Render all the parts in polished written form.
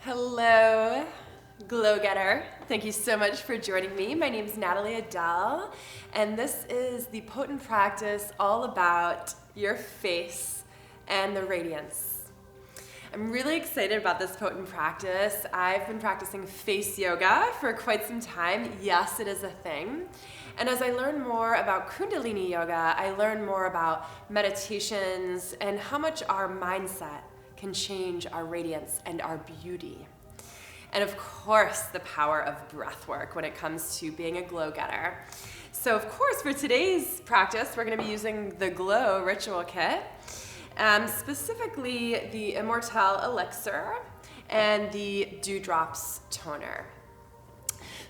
Hello, Glow Getter. Thank you so much for joining me. My name is Natalie Adele, and this is the potent practice all about your face and the radiance. I'm really excited about this potent practice. I've been practicing face yoga for quite some time. Yes, it is a thing. And as I learn more about Kundalini yoga, I learn more about meditations and how much our mindset can change our radiance and our beauty. And of course, the power of breath work when it comes to being a glow getter. So of course, for today's practice, we're going to be using the Glow Ritual Kit, specifically the Immortelle Elixir and the Dewdrops Toner.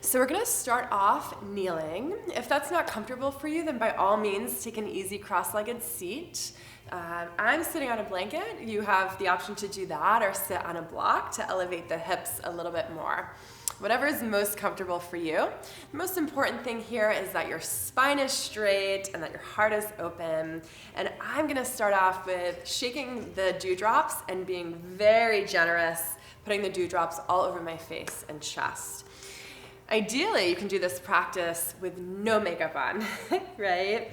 So we're going to start off kneeling. If that's not comfortable for you, then by all means, take an easy cross-legged seat. I'm sitting on a blanket. You have the option to do that or sit on a block to elevate the hips a little bit more. Whatever is most comfortable for you. The most important thing here is that your spine is straight and that your heart is open. And I'm going to start off with shaking the dewdrops and being very generous, putting the dewdrops all over my face and chest. Ideally, you can do this practice with no makeup on, right?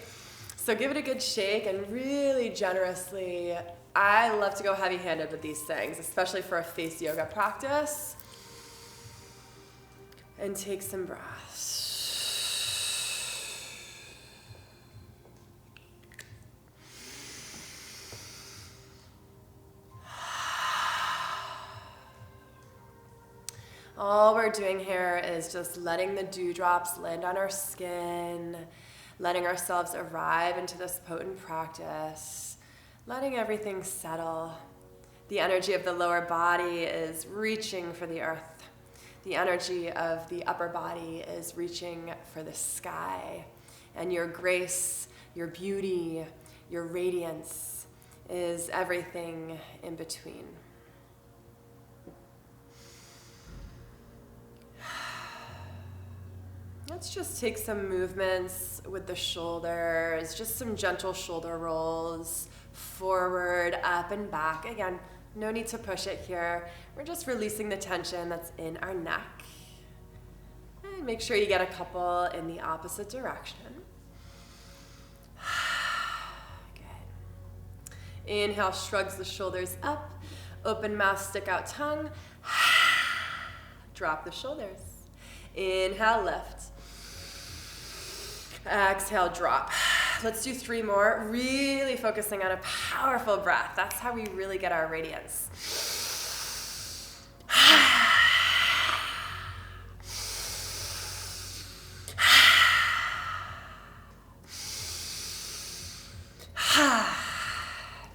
So give it a good shake and really generously, I love to go heavy-handed with these things, especially for a face yoga practice. And take some breaths. All we're doing here is just letting the dewdrops land on our skin, letting ourselves arrive into this potent practice, letting everything settle. The energy of the lower body is reaching for the earth. The energy of the upper body is reaching for the sky. And your grace, your beauty, your radiance is everything in between. Let's just take some movements with the shoulders, just some gentle shoulder rolls, forward, up, and back. Again, no need to push it here. We're just releasing the tension that's in our neck. And make sure you get a couple in the opposite direction. Good. Inhale, shrugs the shoulders up. Open mouth, stick out tongue. Drop the shoulders. Inhale, lift. Exhale, drop. Let's do 3 more. Really focusing on a powerful breath. That's how we really get our radiance.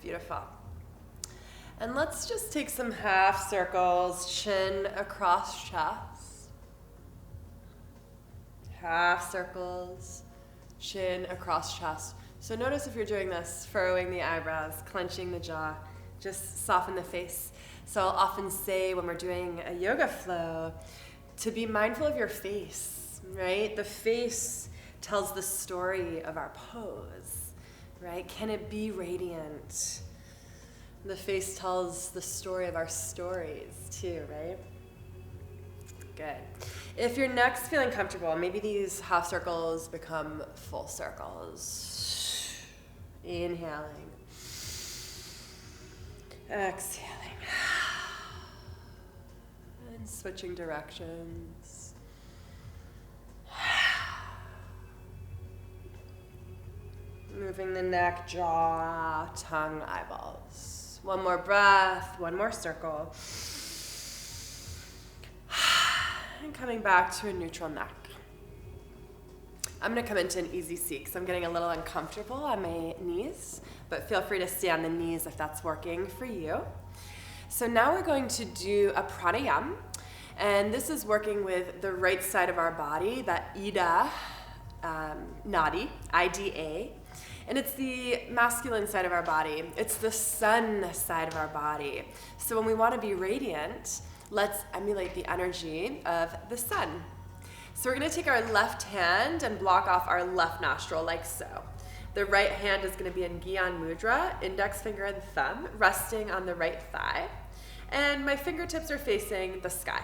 Beautiful. And let's just take some half circles, chin across chest. Half circles. Chin across chest. So notice if you're doing this, furrowing the eyebrows, clenching the jaw, just soften the face. So I'll often say when we're doing a yoga flow to be mindful of your face, right? The face tells the story of our pose, right? Can it be radiant? The face tells the story of our stories too, right? Good. If your neck's feeling comfortable, maybe these half circles become full circles. Inhaling. Exhaling. And switching directions. Moving the neck, jaw, tongue, eyeballs. One more breath, one more circle. And coming back to a neutral neck. I'm going to come into an easy seat because I'm getting a little uncomfortable on my knees, but feel free to stay on the knees if that's working for you. So now we're going to do a pranayama, and this is working with the right side of our body, that Ida nadi, IDA, and it's the masculine side of our body. It's the sun side of our body. So when we want to be radiant, let's emulate the energy of the sun. So we're going to take our left hand and block off our left nostril like so. The right hand is going to be in Gyan Mudra, index finger and thumb resting on the right thigh. and my fingertips are facing the sky.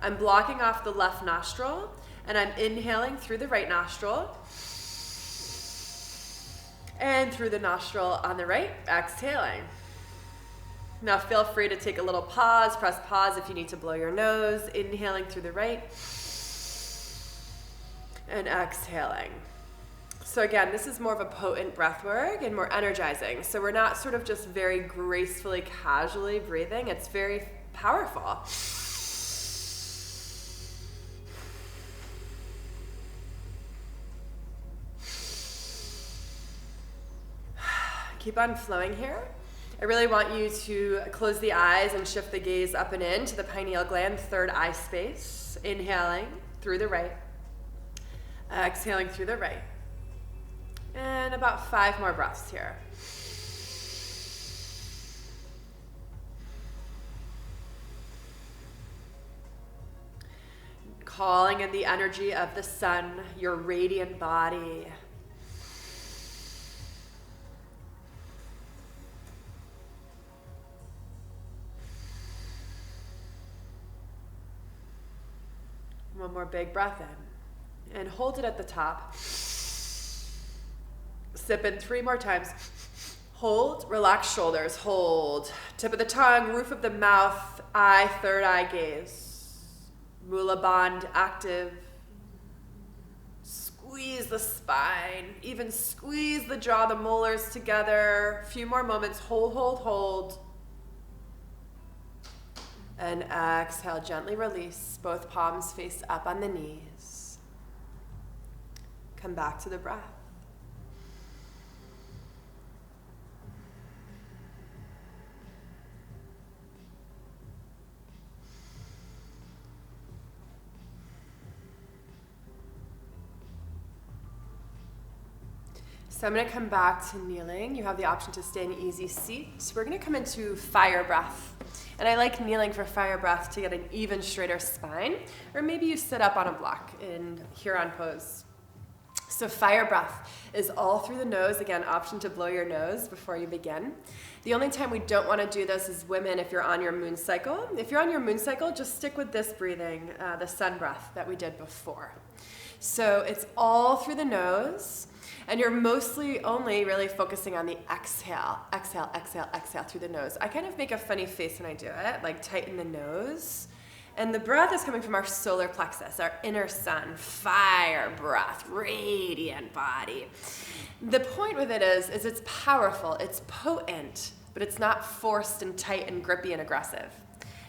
I'm blocking off the left nostril, and I'm inhaling through the right nostril, and through the nostril on the right, exhaling. Now feel free to take a little pause, press pause if you need to blow your nose, inhaling through the right, and exhaling. So again, this is more of a potent breath work and more energizing. So we're not sort of just very gracefully, casually breathing. It's very powerful. Keep on flowing here. I really want you to close the eyes and shift the gaze up and in to the pineal gland, third eye space. Inhaling through the right. Exhaling through the right. And about 5 more breaths here. Calling in the energy of the sun, your radiant body. One more big breath in. And hold it at the top. Sip in 3 more times. Hold, relax shoulders, hold. Tip of the tongue, roof of the mouth, eye, third eye gaze. Mula Bandha active. Squeeze the spine, even squeeze the jaw, the molars together. A few more moments, hold, hold, hold. And exhale, gently release, both palms face up on the knees. Come back to the breath. So I'm going to come back to kneeling. You have the option to stay in easy seat. We're going to come into fire breath. And I like kneeling for fire breath to get an even straighter spine. Or maybe you sit up on a block in Huron pose. So fire breath is all through the nose. Again, option to blow your nose before you begin. The only time we don't want to do this is women if you're on your moon cycle. If you're on your moon cycle, just stick with this breathing, the sun breath that we did before. So it's all through the nose. And you're mostly only really focusing on the exhale. Exhale, exhale, exhale through the nose. I kind of make a funny face when I do it, like tighten the nose. And the breath is coming from our solar plexus, our inner sun, fire breath, radiant body. The point with it is it's powerful, it's potent, but it's not forced and tight and grippy and aggressive.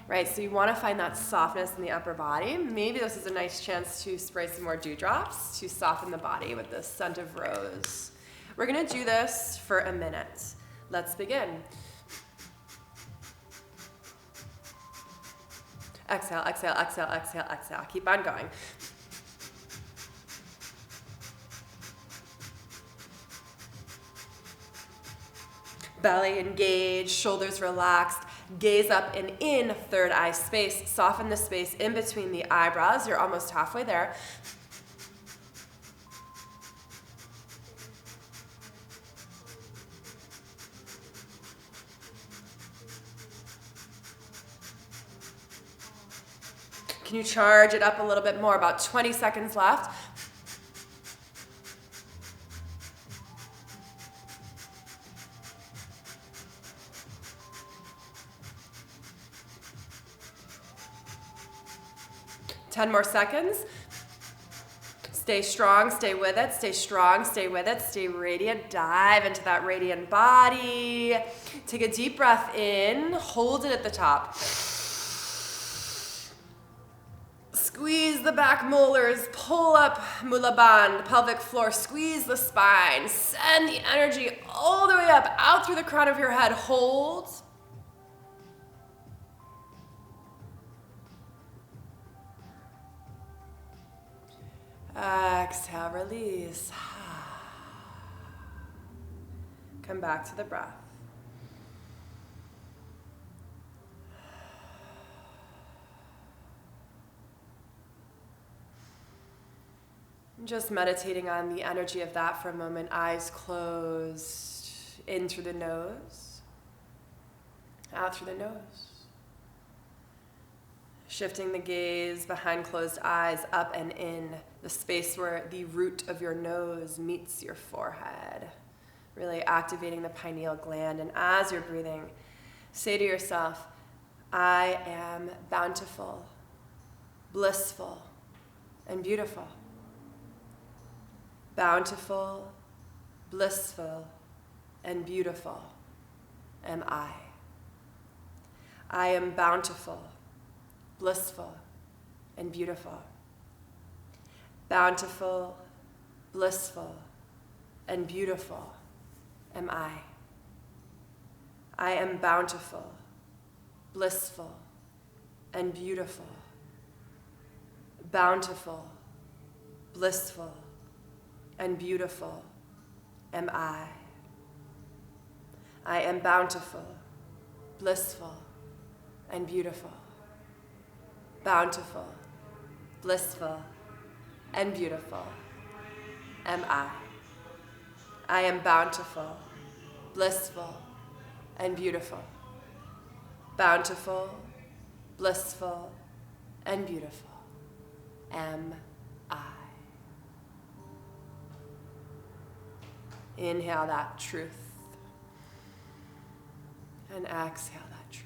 Right, so you want to find that softness in the upper body. Maybe this is a nice chance to spray some more dewdrops to soften the body with the scent of rose. We're going to do this for a minute. Let's begin. Exhale, exhale, exhale, exhale, exhale. Keep on going. Belly engaged, shoulders relaxed. Gaze up and in, third eye space. Soften the space in between the eyebrows. You're almost halfway there. Can you charge it up a little bit more? About 20 seconds left. Ten more seconds. Stay strong, stay with it, stay strong, stay with it, stay radiant. Dive into that radiant body. Take a deep breath in, hold it at the top. Squeeze the back molars, pull up Mula Bandha, pelvic floor, squeeze the spine. Send the energy all the way up, out through the crown of your head. Hold. Exhale, release. Come back to the breath. Just meditating on the energy of that for a moment. Eyes closed. In through the nose. Out through the nose. Shifting the gaze behind closed eyes, up and in, the space where the root of your nose meets your forehead. Really activating the pineal gland. And as you're breathing, say to yourself, I am bountiful, blissful, and beautiful. Bountiful, blissful, and beautiful am I. I am bountiful, blissful, and beautiful. Bountiful, blissful, and beautiful am I. I am bountiful, blissful, and beautiful. Bountiful, blissful, and beautiful am I. I am bountiful, blissful, and beautiful. Bountiful, blissful, and beautiful am I. I am bountiful, blissful, and beautiful. Bountiful, blissful, and beautiful am I. Inhale that truth and exhale that truth.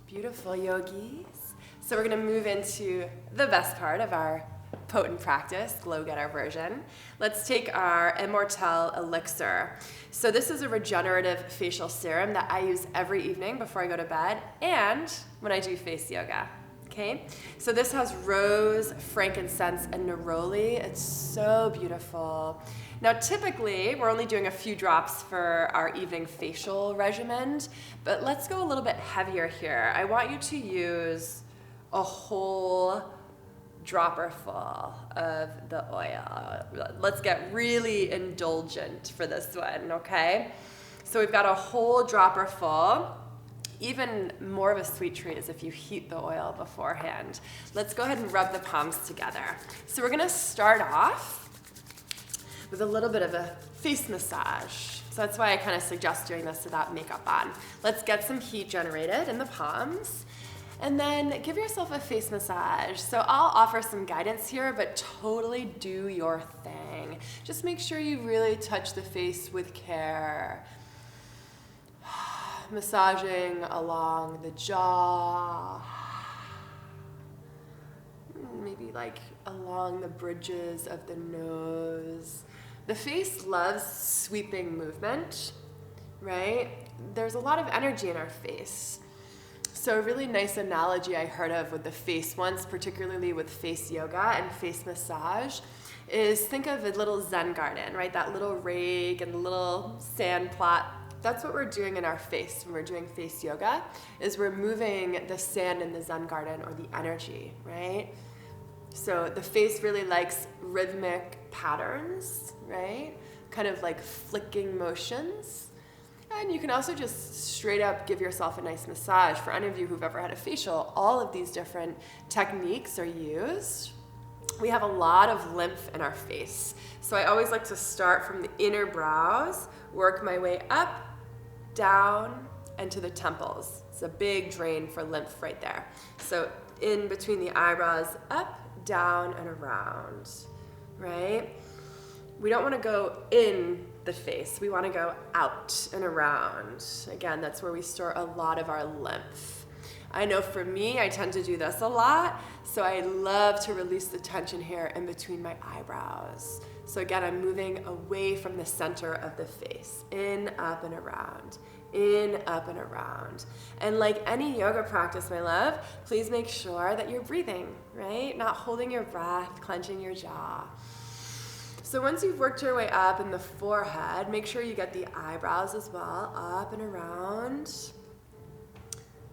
Beautiful, yogis. So we're going to move into the best part of our potent practice, Glow Getter version. Let's take our Immortelle Elixir. So this is a regenerative facial serum that I use every evening before I go to bed and when I do face yoga. Okay, so this has rose, frankincense, and neroli. It's so beautiful. Now, typically, we're only doing a few drops for our evening facial regimen, but let's go a little bit heavier here. I want you to use a whole dropper full of the oil. Let's get really indulgent for this one, okay? So we've got a whole dropper full. Even more of a sweet treat is if you heat the oil beforehand. Let's go ahead and rub the palms together. So we're gonna start off with a little bit of a face massage. So that's why I kind of suggest doing this without makeup on. Let's get some heat generated in the palms. And then give yourself a face massage. So I'll offer some guidance here, but totally do your thing. Just make sure you really touch the face with care. Massaging along the jaw, maybe like along the bridges of the nose. The face loves sweeping movement, right? There's a lot of energy in our face. So a really nice analogy I heard of with the face once, particularly with face yoga and face massage, is think of a little Zen garden, right? That little rake and the little sand plot. That's what we're doing in our face when we're doing face yoga, is we're moving the sand in the Zen garden or the energy, right? So the face really likes rhythmic patterns, right? Kind of like flicking motions. And you can also just straight up give yourself a nice massage. For any of you who've ever had a facial, all of these different techniques are used. We have a lot of lymph in our face. So I always like to start from the inner brows, work my way up, down, and to the temples. It's a big drain for lymph right there. So in between the eyebrows, up, down, and around, right? We don't want to go in the face. We want to go out and around. Again, that's where we store a lot of our lymph. I know for me, I tend to do this a lot, so I love to release the tension here in between my eyebrows. So again, I'm moving away from the center of the face, in, up, and around, in, up, and around. And like any yoga practice, my love, please make sure that you're breathing, right? Not holding your breath, clenching your jaw. So once you've worked your way up in the forehead, make sure you get the eyebrows as well, up and around.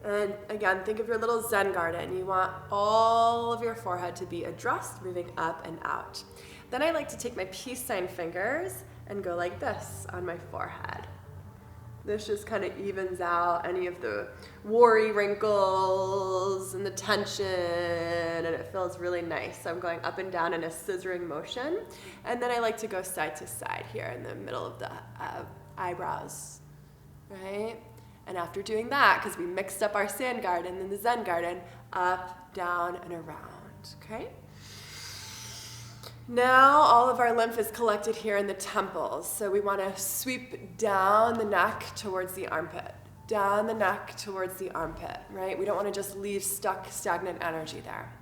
And again, think of your little Zen garden. You want all of your forehead to be addressed, moving up and out. Then I like to take my peace sign fingers and go like this on my forehead. This just kind of evens out any of the worry wrinkles and the tension, and it feels really nice. So I'm going up and down in a scissoring motion. And then I like to go side to side here in the middle of the eyebrows, right? And after doing that, because we mixed up our sand garden and the Zen garden, up, down, and around, okay? Now all of our lymph is collected here in the temples. So we want to sweep down the neck towards the armpit. Down the neck towards the armpit, right? We don't want to just leave stuck, stagnant energy there.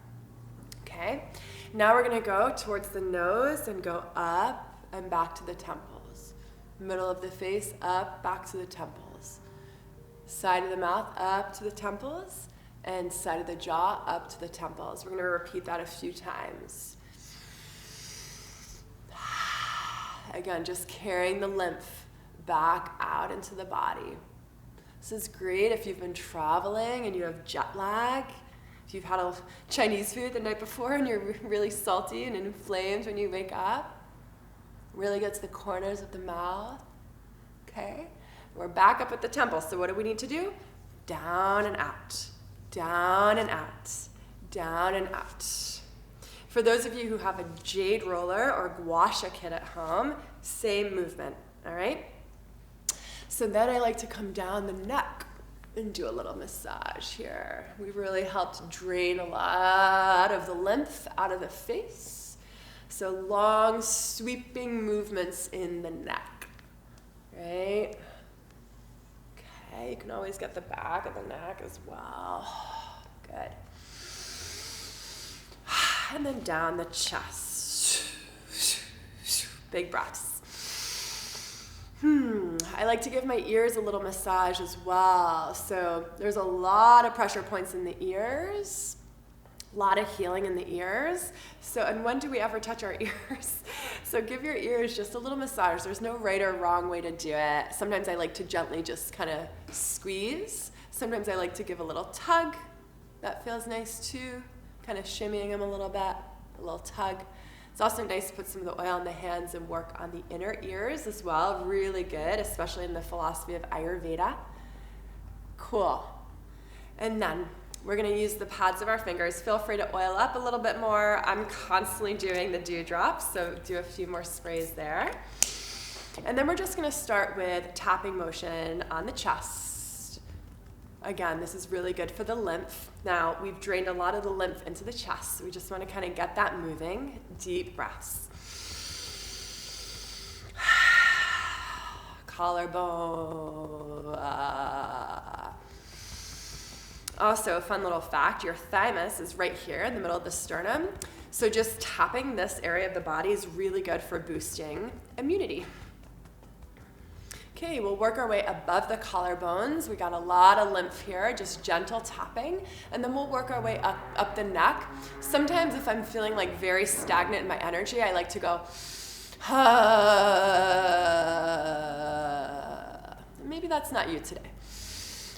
Okay? Now we're going to go towards the nose and go up and back to the temples. Middle of the face, up, back to the temples. Side of the mouth, up to the temples. And side of the jaw, up to the temples. We're going to repeat that a few times. Again, just carrying the lymph back out into the body. This is great if you've been traveling and you have jet lag. If you've had a Chinese food the night before and you're really salty and inflamed when you wake up. Really good to the corners of the mouth. Okay? We're back up at the temple. So what do we need to do? Down and out. Down and out. Down and out. For those of you who have a jade roller or gua sha kit at home, same movement, all right? So then I like to come down the neck and do a little massage here. We've really helped drain a lot of the lymph out of the face. So long sweeping movements in the neck, right? Okay, you can always get the back of the neck as well. Good. And then down the chest. Big breaths. I like to give my ears a little massage as well. So there's a lot of pressure points in the ears, a lot of healing in the ears. So, and when do we ever touch our ears? So give your ears just a little massage. There's no right or wrong way to do it. Sometimes I like to gently just kind of squeeze. Sometimes I like to give a little tug. That feels nice too. Kind of shimmying them a little bit, a little tug. It's also nice to put some of the oil on the hands and work on the inner ears as well. Really good, especially in the philosophy of Ayurveda. Cool. And then we're going to use the pads of our fingers. Feel free to oil up a little bit more. I'm constantly doing the dewdrops, so do a few more sprays there. And then we're just going to start with tapping motion on the chest. Again, this is really good for the lymph. Now, we've drained a lot of the lymph into the chest. So we just want to kind of get that moving. Deep breaths. Collarbone. Also, a fun little fact, your thymus is right here in the middle of the sternum. So just tapping this area of the body is really good for boosting immunity. Okay, we'll work our way above the collarbones. We got a lot of lymph here, just gentle tapping. And then we'll work our way up the neck. Sometimes if I'm feeling like very stagnant in my energy, I like to go, maybe that's not you today.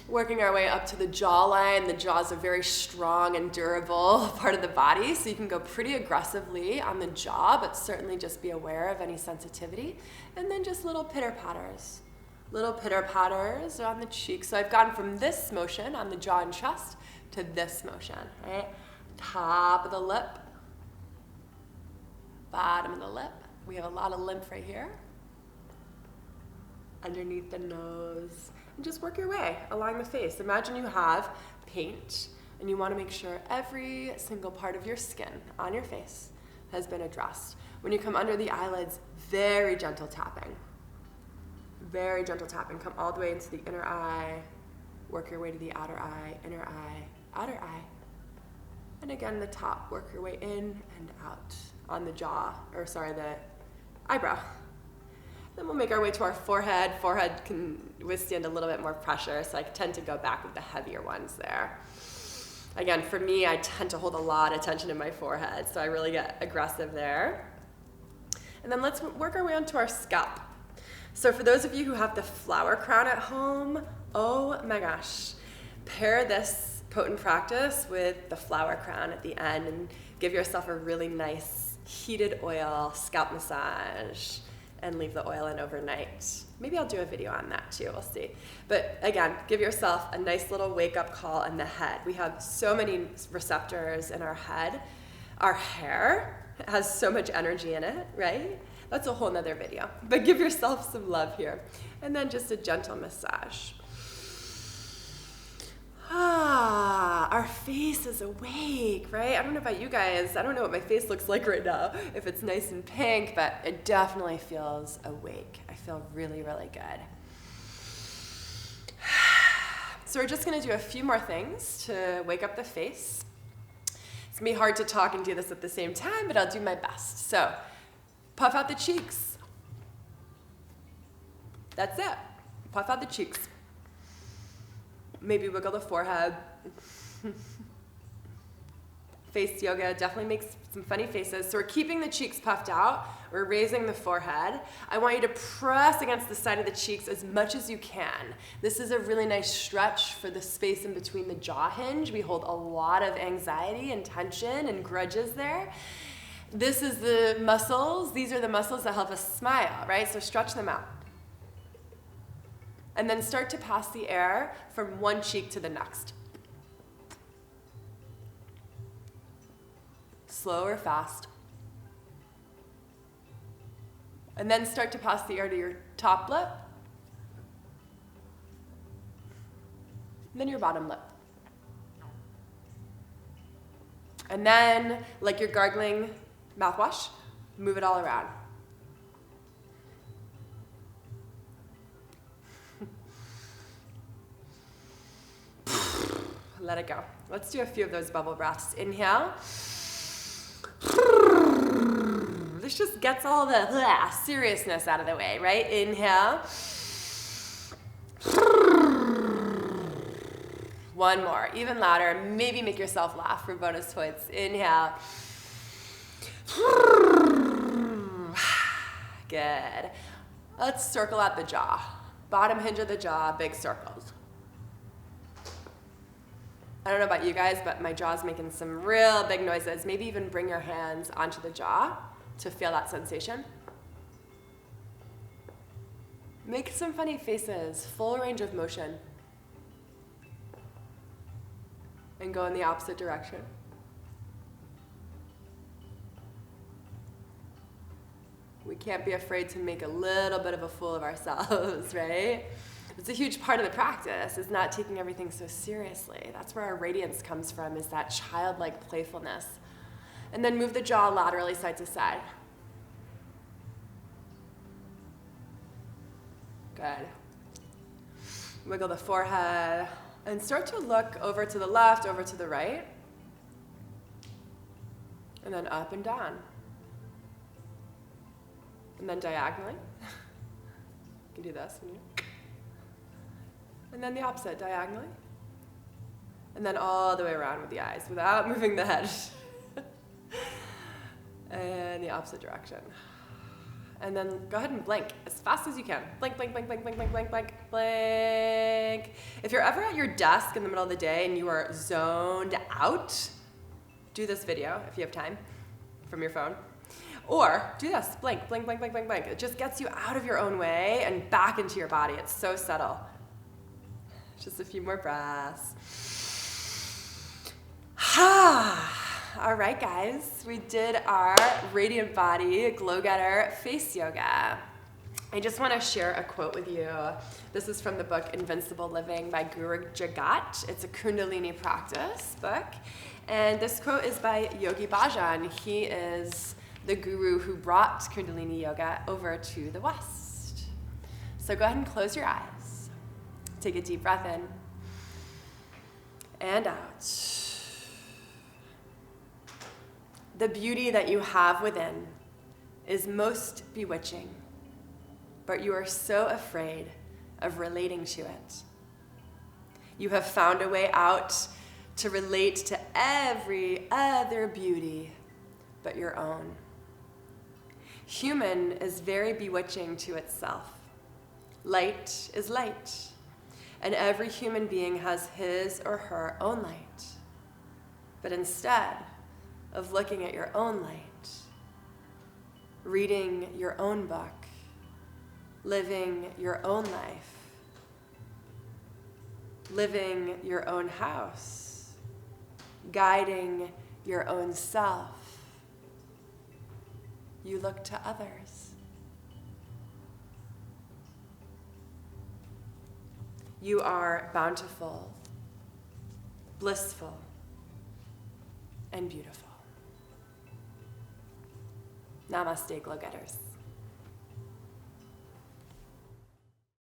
Working our way up to the jawline. The jaw is a very strong and durable part of the body, so you can go pretty aggressively on the jaw, but certainly just be aware of any sensitivity. And then just little pitter-patters. Little pitter-patters on the cheek. So I've gone from this motion on the jaw and chest to this motion, right? Top of the lip, bottom of the lip. We have a lot of lymph right here. Underneath the nose. And just work your way along the face. Imagine you have paint and you want to make sure every single part of your skin on your face has been addressed. When you come under the eyelids, very gentle tapping. Very gentle tapping. Come all the way into the inner eye. Work your way to the outer eye, inner eye, outer eye. And again, the top. Work your way in and out on the jaw, or sorry, the eyebrow. Then we'll make our way to our forehead. Forehead can withstand a little bit more pressure, so I tend to go back with the heavier ones there. Again, for me, I tend to hold a lot of tension in my forehead, so I really get aggressive there. And then let's work our way onto our scalp. So for those of you who have the flower crown at home, oh my gosh, pair this potent practice with the flower crown at the end and give yourself a really nice heated oil scalp massage and leave the oil in overnight. Maybe I'll do a video on that too, we'll see. But again, give yourself a nice little wake-up call in the head. We have so many receptors in our head. Our hair has so much energy in it, right? That's a whole nother video. But give yourself some love here. And then just a gentle massage. Our face is awake, right? I don't know about you guys. I don't know what my face looks like right now, if it's nice and pink, but it definitely feels awake. I feel really, really good. So we're just gonna do a few more things to wake up the face. It's gonna be hard to talk and do this at the same time, but I'll do my best. So, puff out the cheeks. That's it. Puff out the cheeks. Maybe wiggle the forehead. Face yoga definitely makes some funny faces. So we're keeping the cheeks puffed out. We're raising the forehead. I want you to press against the side of the cheeks as much as you can. This is a really nice stretch for the space in between the jaw hinge. We hold a lot of anxiety and tension and grudges there. This is the muscles. These are the muscles that help us smile, right? So stretch them out. And then start to pass the air from one cheek to the next. Slow or fast. And then start to pass the air to your top lip. And then your bottom lip. And then, like you're gargling mouthwash, move it all around. Let it go. Let's do a few of those bubble breaths. Inhale. This just gets all the seriousness out of the way, right? Inhale. One more, even louder. Maybe make yourself laugh for bonus points. Inhale. Good. Let's circle out the jaw. Bottom hinge of the jaw, big circles. I don't know about you guys, but my jaw's making some real big noises. Maybe even bring your hands onto the jaw to feel that sensation. Make some funny faces, full range of motion. And go in the opposite direction. We can't be afraid to make a little bit of a fool of ourselves, right? It's a huge part of the practice, is not taking everything so seriously. That's where our radiance comes from, is that childlike playfulness. And then move the jaw laterally side to side. Good. Wiggle the forehead and start to look over to the left, over to the right. And then up and down. And then diagonally. You can do this. And then the opposite, diagonally. And then all the way around with the eyes without moving the head. And the opposite direction. And then go ahead and blink as fast as you can. Blink, blink, blink, blink, blink, blink, blink, blink, blink. If you're ever at your desk in the middle of the day and you are zoned out, do this video if you have time from your phone. Or do this, blink, blink, blink, blink, blink, blink. It just gets you out of your own way and back into your body. It's so subtle. Just a few more breaths. All right, guys, we did our Radiant Body Glow Getter Face Yoga. I just want to share a quote with you. This is from the book Invincible Living by Guru Jagat. It's a Kundalini practice book. And this quote is by Yogi Bhajan. He is the guru who brought Kundalini Yoga over to the West. So go ahead and close your eyes. Take a deep breath in and out. The beauty that you have within is most bewitching, but you are so afraid of relating to it. You have found a way out to relate to every other beauty but your own. Human is very bewitching to itself. Light is light, and every human being has his or her own light. But instead of looking at your own light, reading your own book, living your own life, living your own house, guiding your own self, you look to others. You are bountiful, blissful, and beautiful. Namaste, glow getters.